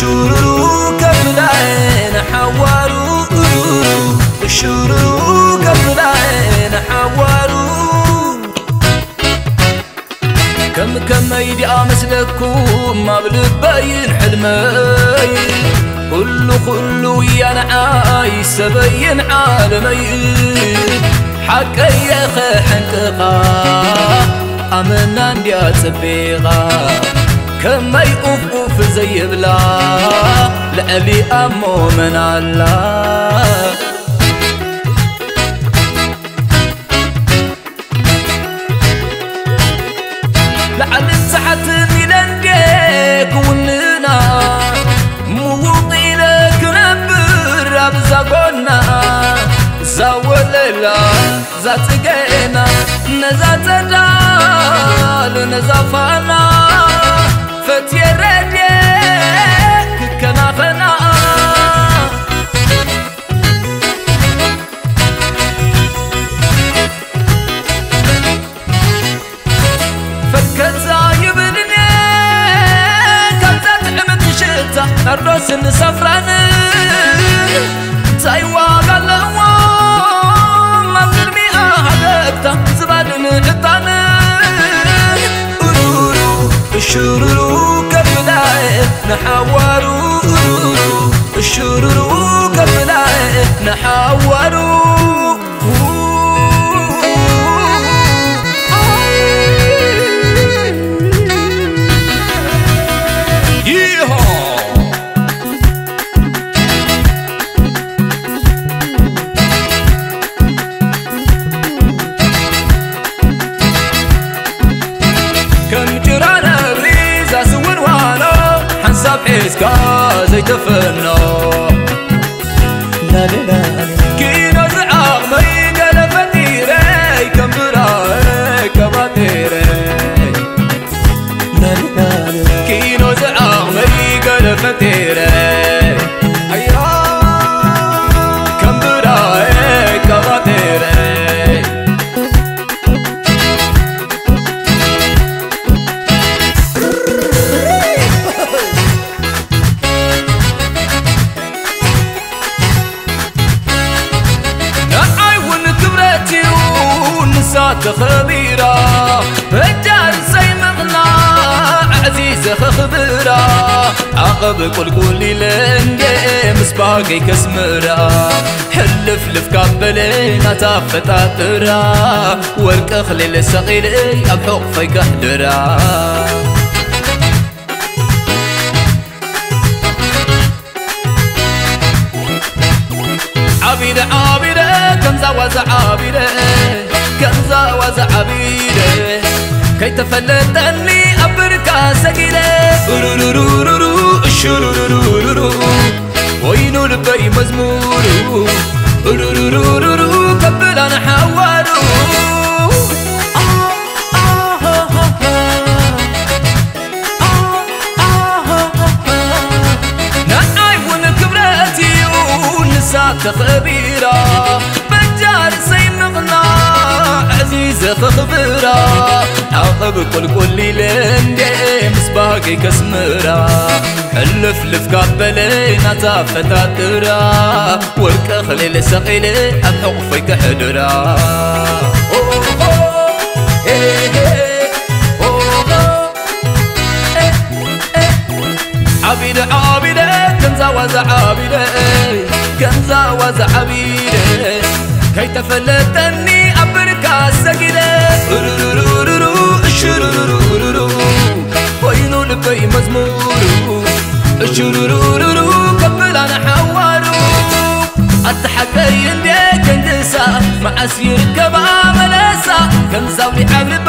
الشرورو كبلاين حوارو الشرورو كبلاين حوارو كم يدي أمسلكم ما بلبين حلمي كله يا نعاي سبين عالمي حقي يا حنققا أمنا يا تبيغا كما يقوف زي بلا لأبي أمو من الله لعل سحت ميلان ديك وننا موطي لك نبر أبزاقنا زاوليلا زاتقينا نزات دال نزافانا فتي رديك كنافنا نردوس نسافران تايوا قالوا ما نرمي أهدكتا زباد نعطان الشرورو كبلاي نحوارو الشرورو كبلاي نحوارو حسكا زي تفنو لا لا لا كينو زعاق مي قال فتيري كم براي كباتيري لا لا لا كينو زعاق مي قال فتيري أيا كم براي كباتيري خبيرة رجال زي مغنى عزيزة خبيرة عقب كل لنجي مسباقي كسمرة حلف لف كابلي نتافت عطرة ورك أخلي لسقيلي أبحق فيك أحدرة عبيدة عبيدة كم زواز عبيدة كنزا وزعبيله كي تفلتني أبركا سقيله رورورورورو الشرورورورو وينو لبي مزمورو رورورورورو قبل أنا حوارو نعي ونكبرتي ونسات خبيرة بجار زي مغنى عزيزة خبرة عقب كل لندي مسباقي كسمرة حلف لف قابلي نتافت عطرة ورك أخلي لسقيلي أبحق فيك حدرة عبيدة عبيدة كنزا وزعبيدة كنزا وزعبيدة كي تفلتني أبركا سقيلة الشرورورورو وينو لبي مزمورو الشرورورورو قبل أنا حوارو أتحكي يندي كندسا مع سير كبا ملاسا كنزا ولي عبد